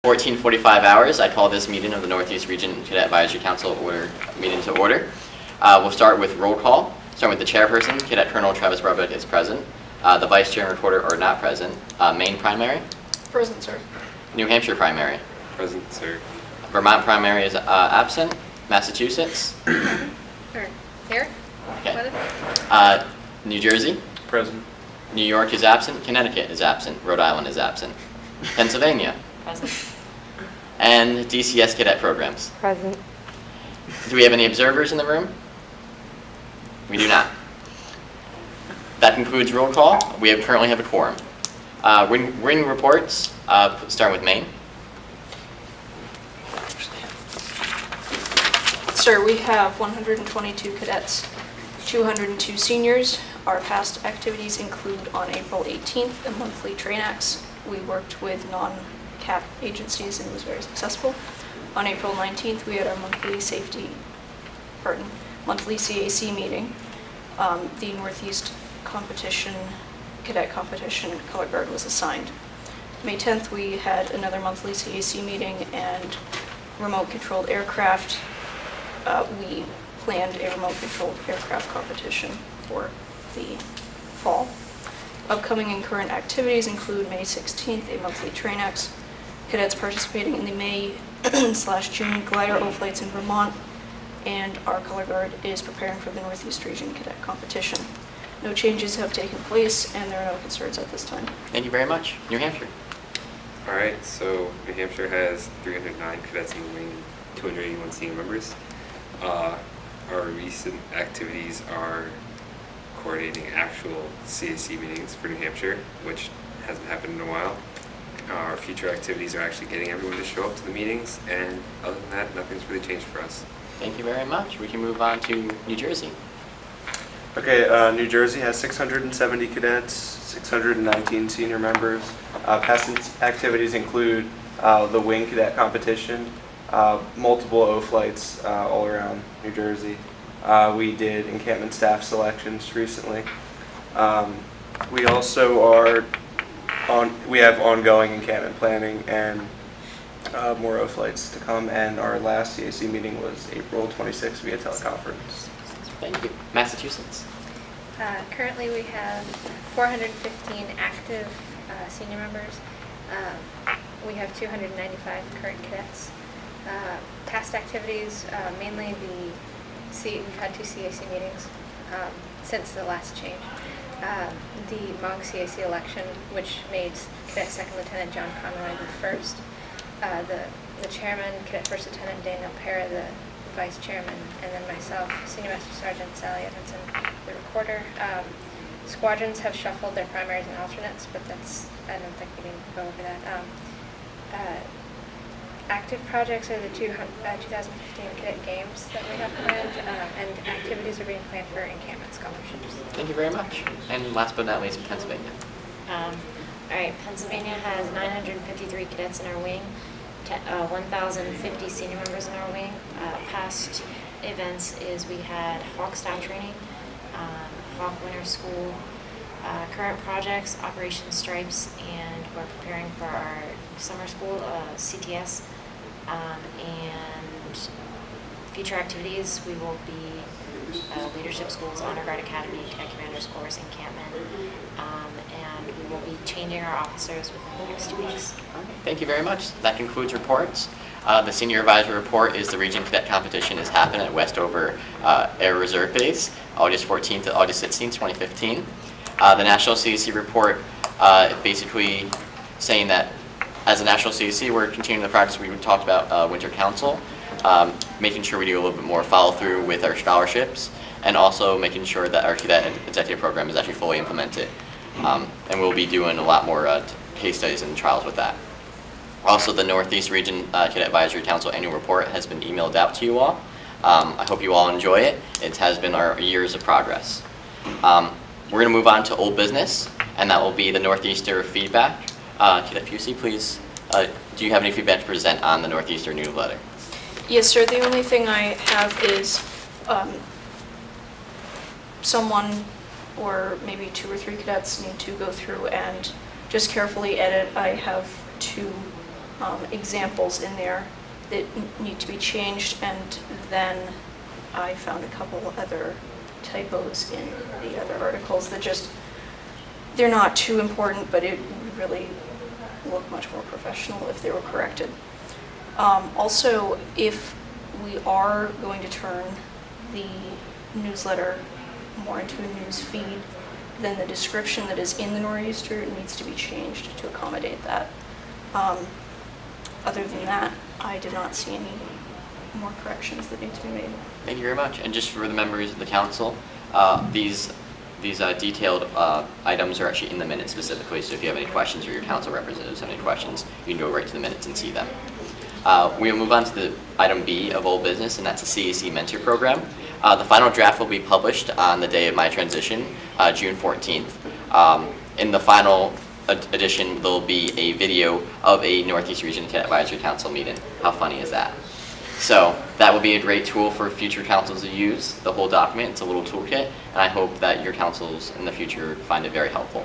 14:45 hours, I call this meeting of the Northeast Region Cadet Advisory Council meeting to order. We'll start with roll call, starting with the chairperson. Cadet Colonel Travis Barbuck is present. The vice chair and recorder are not present. Maine primary? Present, sir. New Hampshire primary? Present, sir. Vermont primary is absent. Massachusetts? Here? Okay. New Jersey? Present. New York is absent. Connecticut is absent. Rhode Island is absent. Pennsylvania? Present. And DCS cadet programs? Present. Do we have any observers in the room? We do not. That concludes roll call. We currently have a quorum. Ring reports, starting with Maine. Sir, we have 122 cadets, 202 seniors. Our past activities include on April 18th a monthly TrainX. We worked with non-CAC agencies and it was very successful. On April 19th, we had our monthly CAC meeting. The Northeast cadet competition color guard was assigned. May 10th, we had another monthly CAC meeting and remote controlled aircraft. We planned a remote controlled aircraft competition for the fall. Upcoming and current activities include May 16th, a monthly TrainX, cadets participating in the May/June glider overflights in Vermont, and our color guard is preparing for the Northeast Region Cadet Competition. No changes have taken place, and there are no concerns at this time. Thank you very much. New Hampshire. All right, so New Hampshire has 309 cadets in the wing, 281 senior members. Our recent activities are coordinating actual CAC meetings for New Hampshire, which hasn't happened in a while. Our future activities are actually getting everyone to show up to the meetings, and other than that, nothing's really changed for us. Thank you very much. We can move on to New Jersey. Okay, New Jersey has 670 cadets, 619 senior members. Past activities include the wing cadet competition, multiple O flights all around New Jersey. We did encampment staff selections recently. We also we have ongoing encampment planning and more O flights to come, and our last CAC meeting was April 26th via teleconference. Thank you. Massachusetts. Currently we have 415 active senior members. We have 295 current cadets. Past activities, mainly we've had 2 CAC meetings since the last change. The MOG CAC election, which made Cadet Second Lieutenant John Conroy the first. The chairman, Cadet First Lieutenant Daniel Pera, the vice chairman, and then myself, Senior Master Sergeant Sally Edmondson, the recorder. Squadrons have shuffled their primaries and alternates, but I don't think we can go over that. Active projects are the 2015 Cadet Games that we have planned, and activities are being planned for encampment scholarships. Thank you very much. And last but not least, Pennsylvania. All right, Pennsylvania has 953 cadets in our wing, 1,050 senior members in our wing. Past events is we had Hawk style training, Hawk Winter School, current projects, Operation Stripes, and we're preparing for our summer school, CTS, and future activities. We will be leadership schools, Honor Guard Academy, Cadet Commander's Course, encampment, and we will be changing our officers within the next 2 weeks. Thank you very much. That concludes reports. The senior advisory report is the Region Cadet Competition is happening at Westover Air Reserve Base, August 14th to August 16th, 2015. The National CAC report basically saying that as a National CAC, we're continuing the practice we talked about Winter Council, making sure we do a little bit more follow through with our scholarships, and also making sure that our cadet executive program is actually fully implemented. And we'll be doing a lot more case studies and trials with that. Also, the Northeast Region Cadet Advisory Council annual report has been emailed out to you all. I hope you all enjoy it. It has been our years of progress. We're going to move on to old business, and that will be the Northeaster feedback. Cadet Pusey, please, do you have any feedback to present on the Northeaster newsletter? Yes, sir. The only thing I have is someone or maybe 2 or 3 cadets need to go through and just carefully edit. I have 2 examples in there that need to be changed, and then I found a couple other typos in the other articles that just, they're not too important, but it would really look much more professional if they were corrected. Also, if we are going to turn the newsletter more into a news feed, then the description that is in the Nor'easter needs to be changed to accommodate that. Other than that, I did not see any more corrections that need to be made. Thank you very much. And just for the members of the council, these detailed items are actually in the minutes specifically, so if you have any questions or your council representatives have any questions, you can go right to the minutes and see them. We'll move on to the item B of old business, and that's the CAC mentor program. The final draft will be published on the day of my transition, June 14th. In the final edition, there'll be a video of a Northeast Region Cadet Advisory Council meeting. How funny is that? So that will be a great tool for future councils to use, the whole document. It's a little toolkit, and I hope that your councils in the future find it very helpful.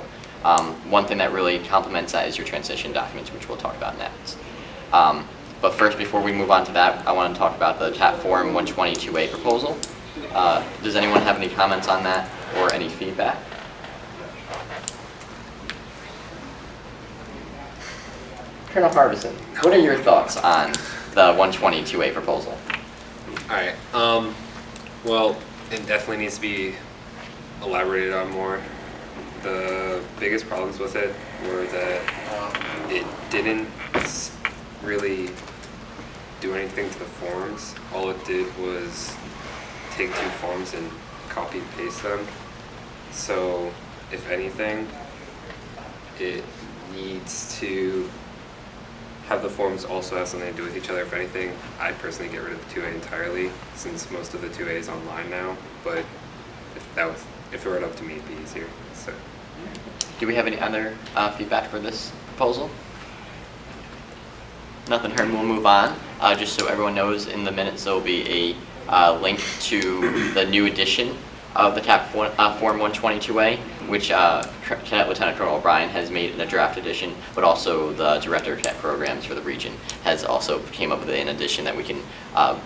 One thing that really complements that is your transition documents, which we'll talk about next. But first, before we move on to that, I want to talk about the CAP Form 122A proposal. Does anyone have any comments on that or any feedback? Colonel Harbison, what are your thoughts on the 122A proposal? Alright, well, it definitely needs to be elaborated on more. The biggest problems with it were that it didn't really do anything to the forms. All it did was take two forms and copy and paste them. So, if anything, it needs to have the forms also have something to do with each other. If anything, I personally get rid of the 2A entirely, since most of the 2A is online now. But if it were up to me, it'd be easier. So, do we have any other feedback for this proposal? Nothing heard. We'll move on. Just so everyone knows, in the minutes there will be a link to the new edition of the CAP Form 122A, which Cadet Lieutenant Colonel O'Brien has made in a draft edition, but also the Director of Cadet Programs for the region has also came up with an addition that we can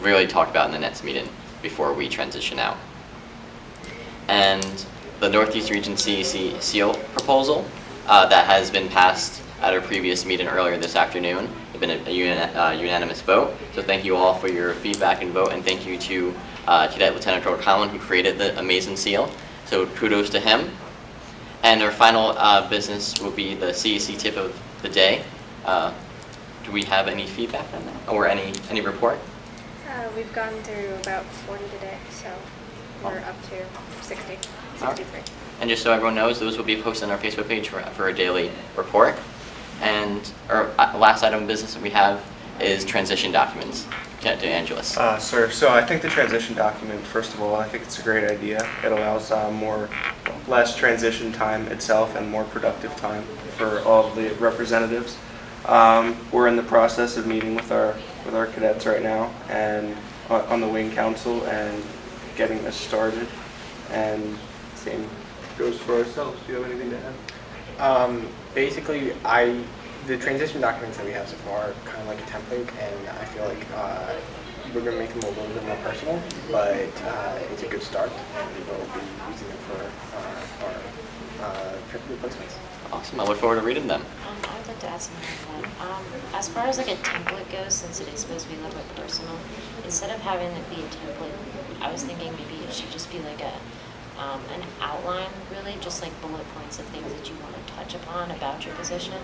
really talk about in the next meeting before we transition out. And the Northeast Region CAC seal proposal that has been passed at our previous meeting earlier this afternoon. It's been a unanimous vote, so thank you all for your feedback and vote, and thank you to Cadet Lieutenant Colonel Conlon, who created the amazing seal, so kudos to him. And our final business will be the CAC tip of the day. Do we have any feedback on that, or any report? We've gone through about 40 today, so we're up to 63. And just so everyone knows, those will be posted on our Facebook page for a daily report. And our last item of business that we have is transition documents. DeAngelis. Sir, so I think the transition document, first of all, I think it's a great idea. It allows less transition time itself and more productive time for all of the representatives. We're in the process of meeting with our cadets right now and on the wing council and getting this started. And same goes for ourselves. Do you have anything to add? Basically, the transition documents that we have so far are kind of like a template, and I feel like we're going to make them a little bit more personal, but it's a good start, and we'll be using them for our trip replacements. Awesome. I look forward to reading them. I would like to add something to that. As far as like a template goes, since it is supposed to be a little bit personal, instead of having it be a template, I was thinking maybe it should just be like an outline, really, just like bullet points of things that you want to touch upon about your position,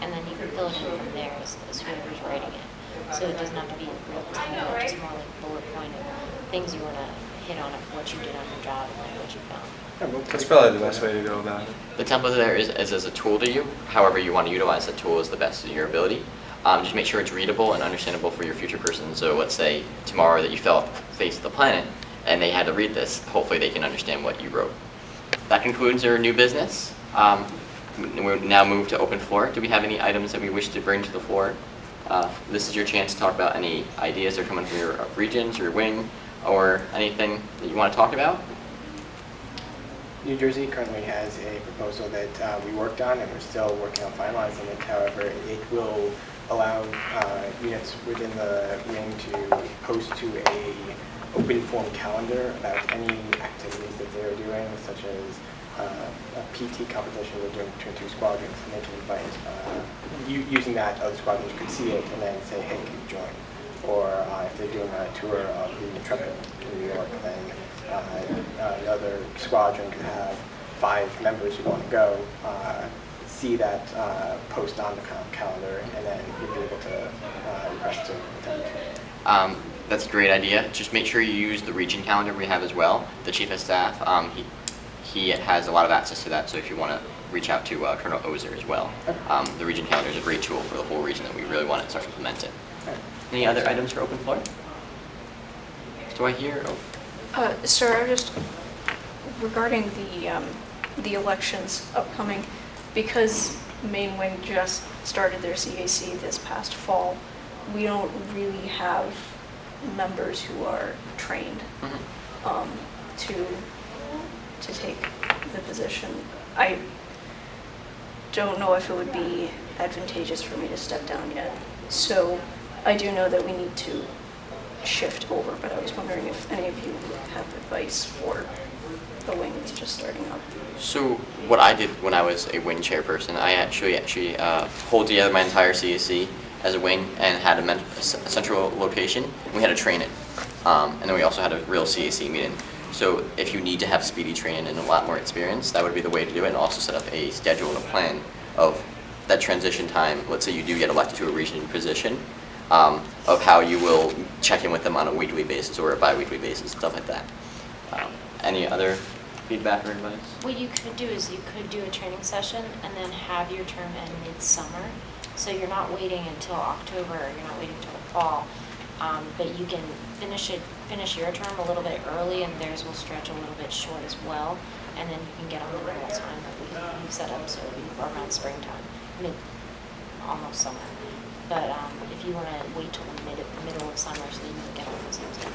and then you can fill it in from there as whoever's writing it. So it doesn't have to be a real template, just more like bullet point of things you want to hit on of what you did on your job and like what you found. That's probably the best way to go about it. The template there is as a tool to you. However you want to utilize the tool is the best of your ability. Just make sure it's readable and understandable for your future person. So let's say tomorrow that you fell off the face of the planet and they had to read this, hopefully they can understand what you wrote. That concludes our new business. We'll now move to open floor. Do we have any items that we wish to bring to the floor? This is your chance to talk about any ideas that are coming from your regions, your wing, or anything that you want to talk about. New Jersey currently has a proposal that we worked on, and we're still working on finalizing it. However, it will allow units within the wing to post to a open form calendar about any activities that they're doing, such as a PT competition they're doing between 2 squadrons, and they can invite, using that, other squadrons could see it and then say, hey, can you join? Or if they're doing a tour of the Intrepid in New York, then another squadron could have 5 members who want to go, see that post on the calendar, and then you'll be able to request to attend. That's a great idea. Just make sure you use the region calendar we have as well. The chief of staff, he has a lot of access to that, so if you want to reach out to Colonel Ozer as well. The region calendar is a great tool for the whole region that we really want to start implementing. Any other items for open floor? Do I hear? Oh. Sir, just regarding the elections upcoming, because Main Wing just started their CAC this past fall, we don't really have members who are trained to take the position. I don't know if it would be advantageous for me to step down yet. So I do know that we need to shift over, but I was wondering if any of you have advice for the wing that's just starting up. So what I did when I was a wing chairperson, I actually pulled together my entire CAC as a wing and had a central location. We had to train it, and then we also had a real CAC meeting. So if you need to have speedy training and a lot more experience, that would be the way to do it, and also set up a schedule and a plan of that transition time. Let's say you do get elected to a region position, of how you will check in with them on a weekly basis or a bi-weekly basis, stuff like that. Any other feedback or advice? What you could do is you could do a training session and then have your term end midsummer. So you're not waiting until October, or you're not waiting until the fall, but you can finish your term a little bit early, and theirs will stretch a little bit short as well, and then you can get on the normal time that we've set up, so it'll be around springtime, almost summer. But if you want to wait till the middle of summer, so you can get on the same time.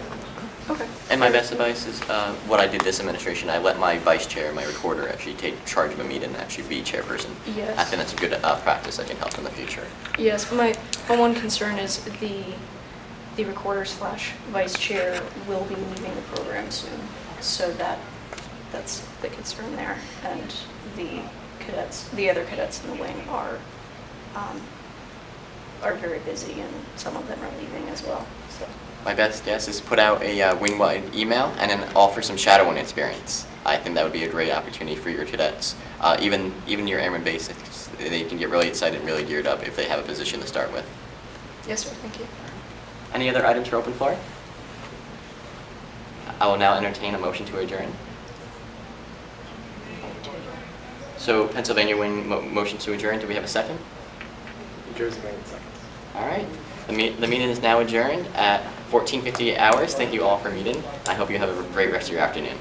Okay. And my best advice is what I did this administration. I let my vice chair, my recorder, actually take charge of a meeting and actually be chairperson. Yes. I think that's a good practice that can help in the future. Yes, my one concern is the recorder / vice chair will be leaving the program soon, so that's the concern there. And the other cadets in the wing are very busy, and some of them are leaving as well. So. My best guess is put out a wing-wide email and then offer some shadowing experience. I think that would be a great opportunity for your cadets. Even your airman basics, they can get really excited and really geared up if they have a position to start with. Yes, sir. Thank you. Any other items for open floor? I will now entertain a motion to adjourn. So Pennsylvania Wing motion to adjourn. Do we have a second? New Jersey Wing seconds. All right. The meeting is now adjourned at 14:58 hours. Thank you all for meeting. I hope you have a great rest of your afternoon.